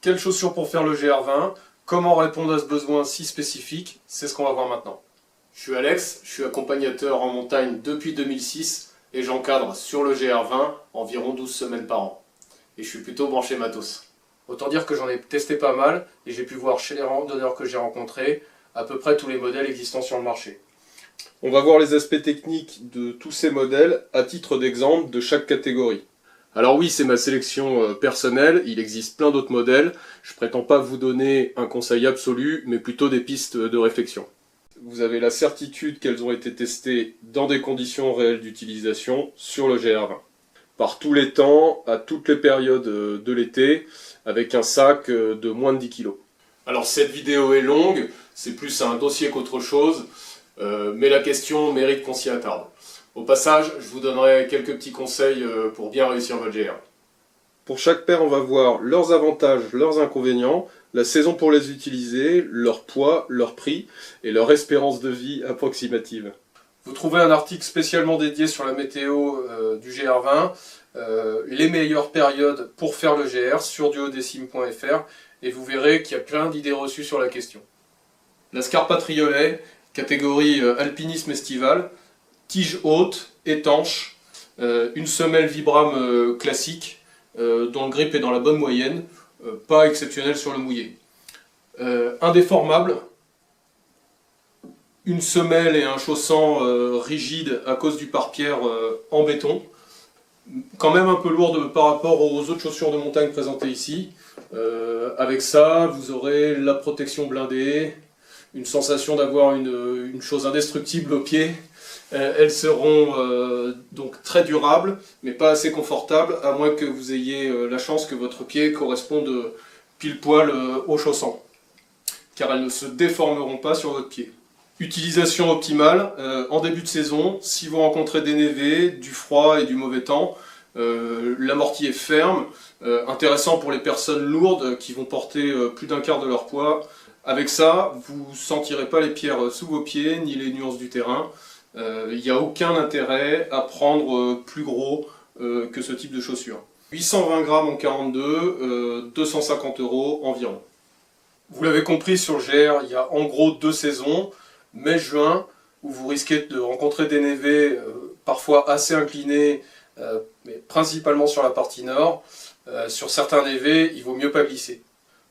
Quelles chaussures pour faire le GR20? Comment répondre à ce besoin si spécifique? C'est ce qu'on va voir maintenant. Je suis Alex, je suis accompagnateur en montagne depuis 2006 et j'encadre sur le GR20 environ 12 semaines par an. Et je suis plutôt branché matos. Autant dire que j'en ai testé pas mal et j'ai pu voir chez les randonneurs que j'ai rencontrés à peu près tous les modèles existants sur le marché. On va voir les aspects techniques de tous ces modèles à titre d'exemple de chaque catégorie. Alors oui, c'est ma sélection personnelle, il existe plein d'autres modèles. Je prétends pas vous donner un conseil absolu, mais plutôt des pistes de réflexion. Vous avez la certitude qu'elles ont été testées dans des conditions réelles d'utilisation sur le GR20. Par tous les temps, à toutes les périodes de l'été, avec un sac de moins de 10 kg. Alors cette vidéo est longue, c'est plus un dossier qu'autre chose, mais la question mérite qu'on s'y attarde. Au passage, je vous donnerai quelques petits conseils pour bien réussir votre GR. Pour chaque paire, on va voir leurs avantages, leurs inconvénients, la saison pour les utiliser, leur poids, leur prix et leur espérance de vie approximative. Vous trouvez un article spécialement dédié sur la météo du GR20, les meilleures périodes pour faire le GR sur duodécime.fr et vous verrez qu'il y a plein d'idées reçues sur la question. La Scarpa Triolet, catégorie alpinisme estival, tige haute, étanche, une semelle Vibram classique, dont le grip est dans la bonne moyenne, pas exceptionnel sur le mouillé. Indéformable, une semelle et un chausson rigide à cause du pare-pierre en béton, quand même un peu lourde par rapport aux autres chaussures de montagne présentées ici. Avec ça, vous aurez la protection blindée, une sensation d'avoir une chose indestructible au pied. Elles seront donc très durables, mais pas assez confortables, à moins que vous ayez la chance que votre pied corresponde pile poil au chausson, car elles ne se déformeront pas sur votre pied. Utilisation optimale, en début de saison, si vous rencontrez des névés, du froid et du mauvais temps, l'amorti est ferme, intéressant pour les personnes lourdes qui vont porter plus d'un quart de leur poids. Avec ça, vous ne sentirez pas les pierres sous vos pieds, ni les nuances du terrain. Il n'y a aucun intérêt à prendre plus gros que ce type de chaussures. 820 grammes en 42, 250 € environ. Vous l'avez compris, sur le GR, il y a en gros deux saisons, mai-juin, où vous risquez de rencontrer des névés parfois assez inclinés, mais principalement sur la partie nord. Sur certains névés, il vaut mieux pas glisser.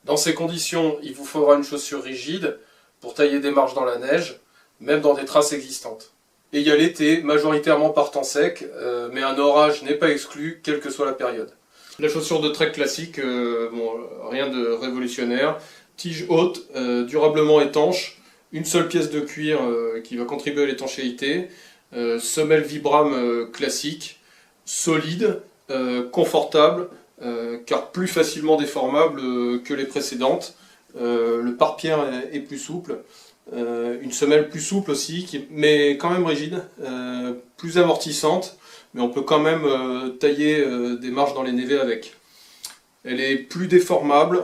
Dans ces conditions, il vous faudra une chaussure rigide pour tailler des marches dans la neige, même dans des traces existantes. Et il y a l'été, majoritairement par temps sec, mais un orage n'est pas exclu, quelle que soit la période. La chaussure de trek classique, bon, rien de révolutionnaire. Tige haute, durablement étanche, une seule pièce de cuir qui va contribuer à l'étanchéité, semelle Vibram classique, solide, confortable, car plus facilement déformable que les précédentes. Le pare-pierre est plus souple. Une semelle plus souple aussi, mais quand même rigide, plus amortissante, mais on peut quand même tailler des marches dans les névés avec. Elle est plus déformable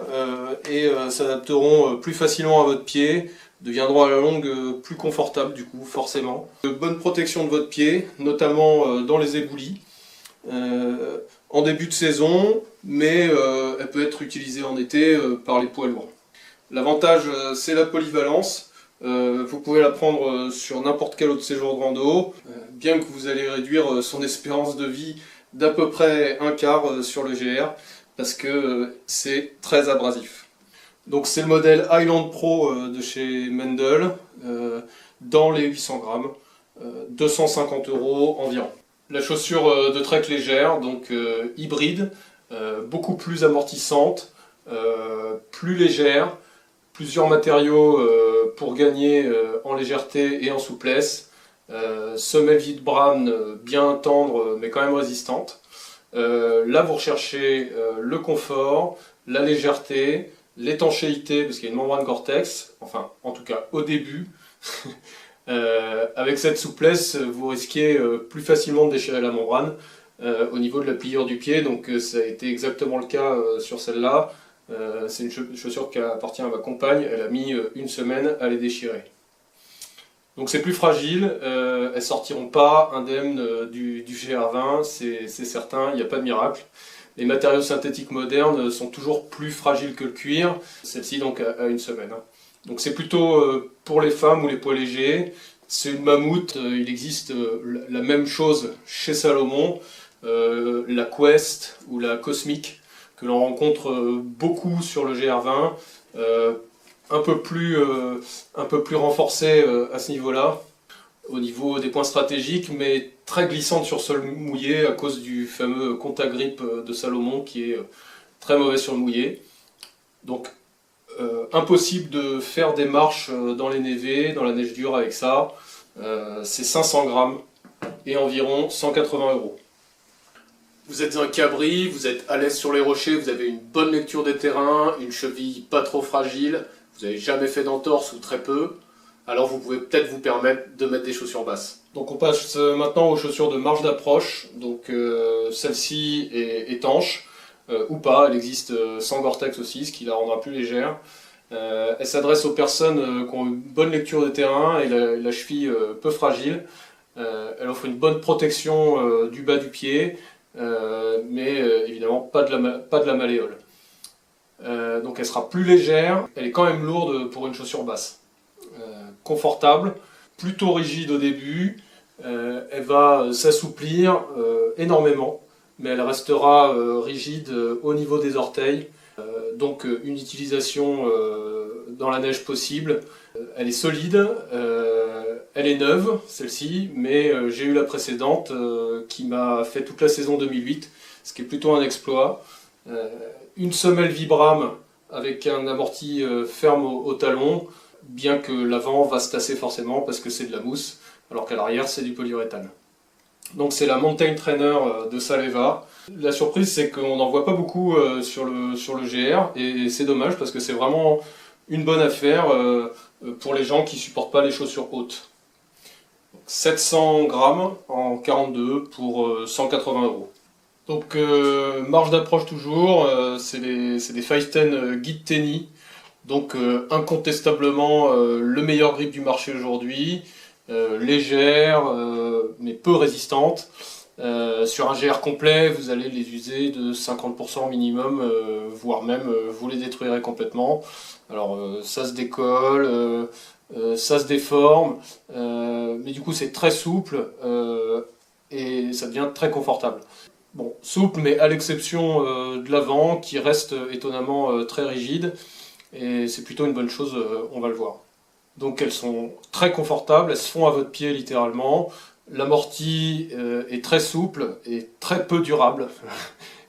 et s'adapteront plus facilement à votre pied, deviendront à la longue plus confortables du coup, forcément. Bonne protection de votre pied, notamment dans les éboulis, en début de saison, mais elle peut être utilisée en été par les poids lourds. L'avantage, c'est la polyvalence. Vous pouvez la prendre sur n'importe quel autre séjour de rando, bien que vous allez réduire son espérance de vie d'à peu près un quart sur le GR, parce que c'est très abrasif. Donc c'est le modèle Highland Pro de chez Mendel, dans les 800 grammes, 250 € environ. La chaussure de trek légère, donc hybride, beaucoup plus amortissante, plus légère, plusieurs matériaux pour gagner en légèreté et en souplesse. Semelle Vibram bien tendre mais quand même résistante. Là vous recherchez le confort, la légèreté, l'étanchéité parce qu'il y a une membrane Gore-Tex, enfin en tout cas au début. Avec cette souplesse vous risquez plus facilement de déchirer la membrane au niveau de la pliure du pied, donc ça a été exactement le cas sur celle-là. C'est une chaussure qui appartient à ma compagne, elle a mis une semaine à les déchirer. Donc c'est plus fragile, elles ne sortiront pas indemnes du GR20, c'est certain, il n'y a pas de miracle. Les matériaux synthétiques modernes sont toujours plus fragiles que le cuir, celle-ci donc a 1 semaine. Donc c'est plutôt pour les femmes ou les poids légers. C'est une mammouth, il existe la même chose chez Salomon, la Quest ou la Cosmic, que l'on rencontre beaucoup sur le GR20, un peu plus renforcée à ce niveau-là, au niveau des points stratégiques, mais très glissante sur sol mouillé à cause du fameux Contagrip de Salomon qui est très mauvais sur le mouillé. Donc impossible de faire des marches dans les névés, dans la neige dure avec ça. C'est 500 grammes et environ 180 €. Vous êtes un cabri, vous êtes à l'aise sur les rochers, vous avez une bonne lecture des terrains, une cheville pas trop fragile, vous n'avez jamais fait d'entorse ou très peu, alors vous pouvez peut-être vous permettre de mettre des chaussures basses. Donc on passe maintenant aux chaussures de marche d'approche. Donc celle-ci est étanche ou pas, elle existe sans Gore-Tex aussi, ce qui la rendra plus légère. Elle s'adresse aux personnes qui ont une bonne lecture des terrains et la cheville peu fragile. Elle offre une bonne protection du bas du pied, mais évidemment pas de la malléole. Donc elle sera plus légère, elle est quand même lourde pour une chaussure basse. Confortable, plutôt rigide au début, elle va s'assouplir énormément, mais elle restera rigide au niveau des orteils. Donc une utilisation dans la neige possible. Elle est solide, elle est neuve celle-ci, mais j'ai eu la précédente qui m'a fait toute la saison 2008, ce qui est plutôt un exploit. Une semelle Vibram avec un amorti ferme au talon, bien que l'avant va se tasser forcément parce que c'est de la mousse, alors qu'à l'arrière c'est du polyuréthane. Donc c'est la Mountain Trainer de Saleva. La surprise c'est qu'on n'en voit pas beaucoup sur le GR, et c'est dommage parce que c'est vraiment une bonne affaire pour les gens qui supportent pas les chaussures hautes. Donc, 700 grammes en 42 pour 180 €. Donc marche d'approche toujours, c'est des 510 Guide Tenny. Donc incontestablement le meilleur grip du marché aujourd'hui, légère mais peu résistante. Sur un GR complet, vous allez les user de 50% minimum, voire même vous les détruirez complètement. Alors ça se décolle, ça se déforme, mais du coup c'est très souple et ça devient très confortable. Bon, souple, mais à l'exception de l'avant qui reste étonnamment très rigide. Et c'est plutôt une bonne chose, on va le voir. Donc elles sont très confortables, elles se font à votre pied littéralement. L'amorti est très souple et très peu durable.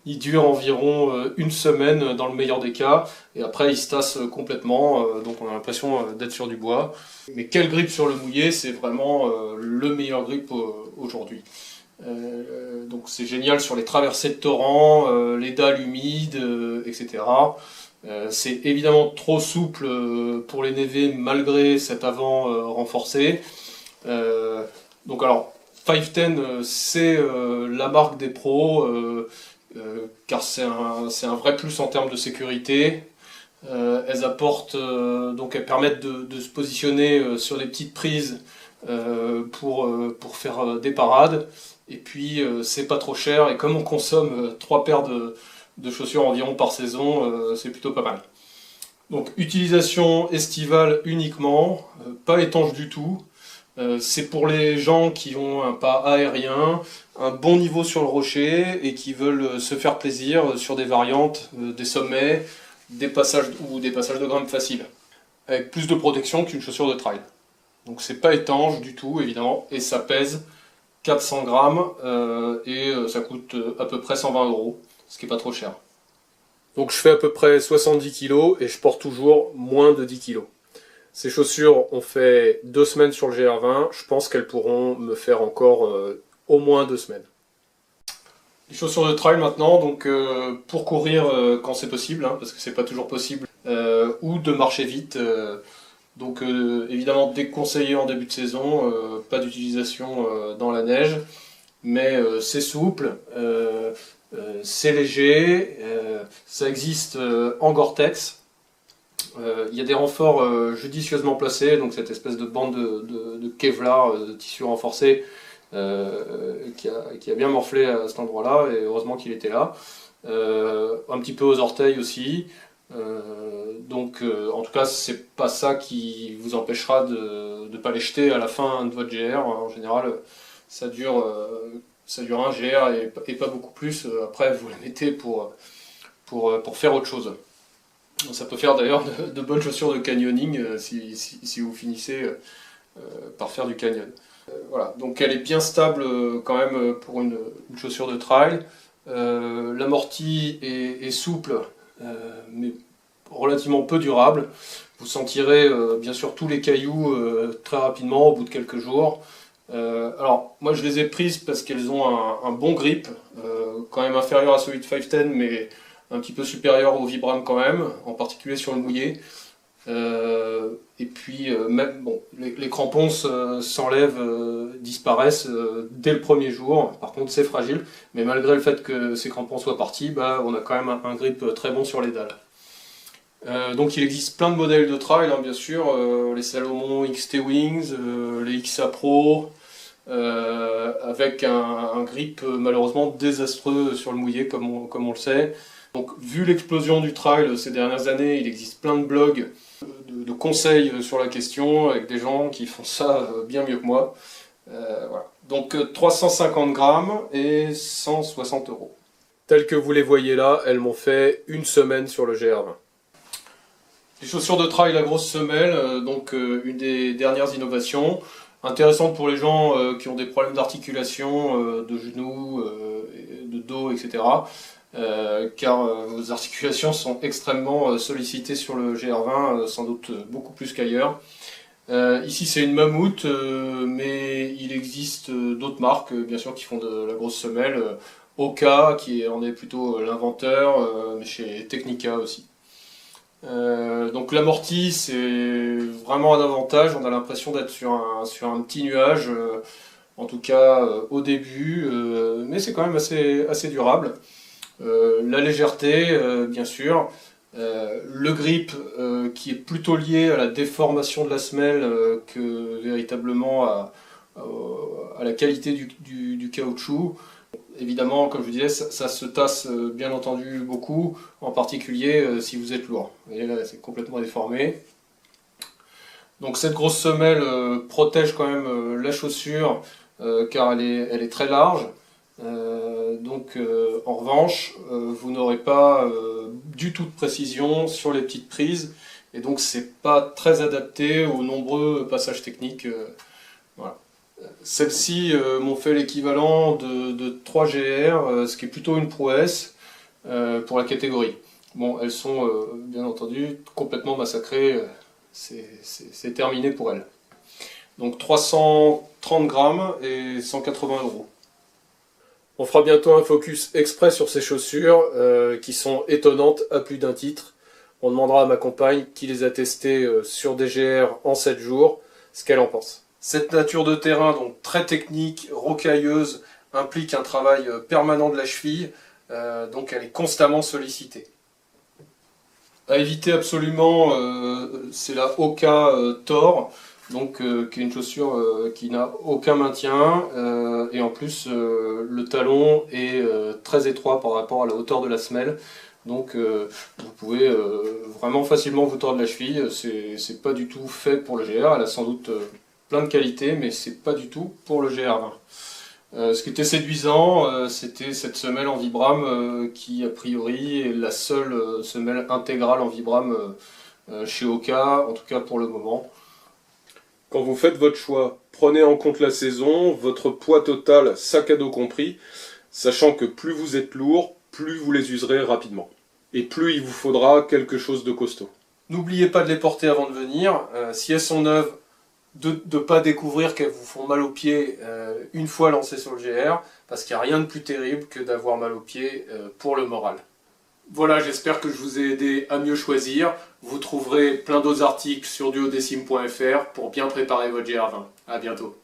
Il dure environ 1 semaine dans le meilleur des cas, et après il se tasse complètement, donc on a l'impression d'être sur du bois. Mais quel grip sur le mouillé, c'est vraiment le meilleur grip aujourd'hui. Donc c'est génial sur les traversées de torrents, les dalles humides, etc. C'est évidemment trop souple pour les névés malgré cet avant renforcé. Donc alors 510 c'est la marque des pros car c'est un vrai plus en termes de sécurité. Elles apportent donc elles permettent de se positionner sur des petites prises pour faire des parades, et puis c'est pas trop cher, et comme on consomme 3 paires de chaussures environ par saison, c'est plutôt pas mal. Donc utilisation estivale uniquement, pas étanche du tout. C'est pour les gens qui ont un pas aérien, un bon niveau sur le rocher et qui veulent se faire plaisir sur des variantes, des sommets, des passages de grimpe faciles, avec plus de protection qu'une chaussure de trail. Donc c'est pas étanche du tout évidemment, et ça pèse 400 grammes et ça coûte à peu près 120 €, ce qui est pas trop cher. Donc je fais à peu près 70 kg et je porte toujours moins de 10 kg. Ces chaussures ont fait 2 semaines sur le GR20, je pense qu'elles pourront me faire encore au moins 2 semaines. Les chaussures de trail maintenant, donc pour courir quand c'est possible, hein, parce que c'est pas toujours possible, ou de marcher vite. Donc évidemment déconseillé en début de saison, pas d'utilisation dans la neige, mais c'est souple, c'est léger, ça existe en Gore-Tex. Il y a des renforts judicieusement placés, donc cette espèce de bande de Kevlar, de tissu renforcé, qui a bien morflé à cet endroit-là, et heureusement qu'il était là. un petit peu aux orteils aussi. En tout cas, c'est pas ça qui vous empêchera de ne pas les jeter à la fin de votre GR. En général, ça dure un GR et pas beaucoup plus. Après, vous les mettez pour faire autre chose. Ça peut faire d'ailleurs de bonnes chaussures de canyoning si vous finissez par faire du canyon. Voilà, donc elle est bien stable quand même pour une chaussure de trail. L'amorti est souple, mais relativement peu durable. Vous sentirez bien sûr tous les cailloux très rapidement au bout de quelques jours. Alors moi je les ai prises parce qu'elles ont un bon grip, quand même inférieur à celui de 510 mais un petit peu supérieur au Vibram quand même, en particulier sur le mouillé. Et puis même bon, les crampons s'enlèvent, disparaissent dès le premier jour. Par contre c'est fragile, mais malgré le fait que ces crampons soient partis, on a quand même un grip très bon sur les dalles. Donc il existe plein de modèles de trail, hein, bien sûr, les Salomon XT Wings, les XA Pro, avec un grip malheureusement désastreux sur le mouillé comme on le sait. Donc vu l'explosion du trail ces dernières années, il existe plein de blogs de conseils sur la question, avec des gens qui font ça bien mieux que moi. Voilà. Donc 350 grammes et 160 €. Telles que vous les voyez là, elles m'ont fait une semaine sur le GR20. Les chaussures de trail, la grosse semelle, une des dernières innovations, intéressante pour les gens qui ont des problèmes d'articulation, de genoux, de dos, etc. Car vos articulations sont extrêmement sollicitées sur le GR20, sans doute beaucoup plus qu'ailleurs. Ici c'est une Mammouth, mais il existe d'autres marques, bien sûr, qui font de la grosse semelle. Oka, qui en est plutôt l'inventeur, mais chez Technica aussi. Donc l'amorti c'est vraiment un avantage, on a l'impression d'être sur un petit nuage, en tout cas au début, mais c'est quand même assez durable. La légèreté, bien sûr, le grip qui est plutôt lié à la déformation de la semelle que véritablement à la qualité du caoutchouc. Évidemment, comme je vous disais, ça se tasse bien entendu beaucoup, en particulier si vous êtes lourd. Vous voyez là, c'est complètement déformé. Donc cette grosse semelle protège quand même la chaussure, car elle est très large. En revanche, vous n'aurez pas du tout de précision sur les petites prises, et donc c'est pas très adapté aux nombreux passages techniques. Voilà. Celles-ci m'ont fait l'équivalent de 3 GR, ce qui est plutôt une prouesse pour la catégorie. Bon, elles sont bien entendu complètement massacrées, c'est terminé pour elles. Donc 330 grammes et 180 €. On fera bientôt un focus exprès sur ces chaussures qui sont étonnantes à plus d'un titre. On demandera à ma compagne qui les a testées sur des GR en 7 jours, ce qu'elle en pense. Cette nature de terrain, donc très technique, rocailleuse, implique un travail permanent de la cheville, donc elle est constamment sollicitée. À éviter absolument, c'est la Oka Thor, qui est une chaussure qui n'a aucun maintien, et en plus le talon est très étroit par rapport à la hauteur de la semelle. Donc vous pouvez vraiment facilement vous tordre la cheville, c'est pas du tout fait pour le GR, elle a sans doute plein de qualités, mais c'est pas du tout pour le GR20. Ce qui était séduisant, c'était cette semelle en Vibram qui a priori est la seule semelle intégrale en Vibram chez Oka, en tout cas pour le moment. Quand vous faites votre choix, prenez en compte la saison, votre poids total, sac à dos compris, sachant que plus vous êtes lourd, plus vous les userez rapidement. Et plus il vous faudra quelque chose de costaud. N'oubliez pas de les porter avant de venir. Si elles sont neuves, de ne pas découvrir qu'elles vous font mal aux pieds une fois lancées sur le GR, parce qu'il n'y a rien de plus terrible que d'avoir mal aux pieds pour le moral. Voilà, j'espère que je vous ai aidé à mieux choisir. Vous trouverez plein d'autres articles sur duodecime.fr pour bien préparer votre GR20. A bientôt.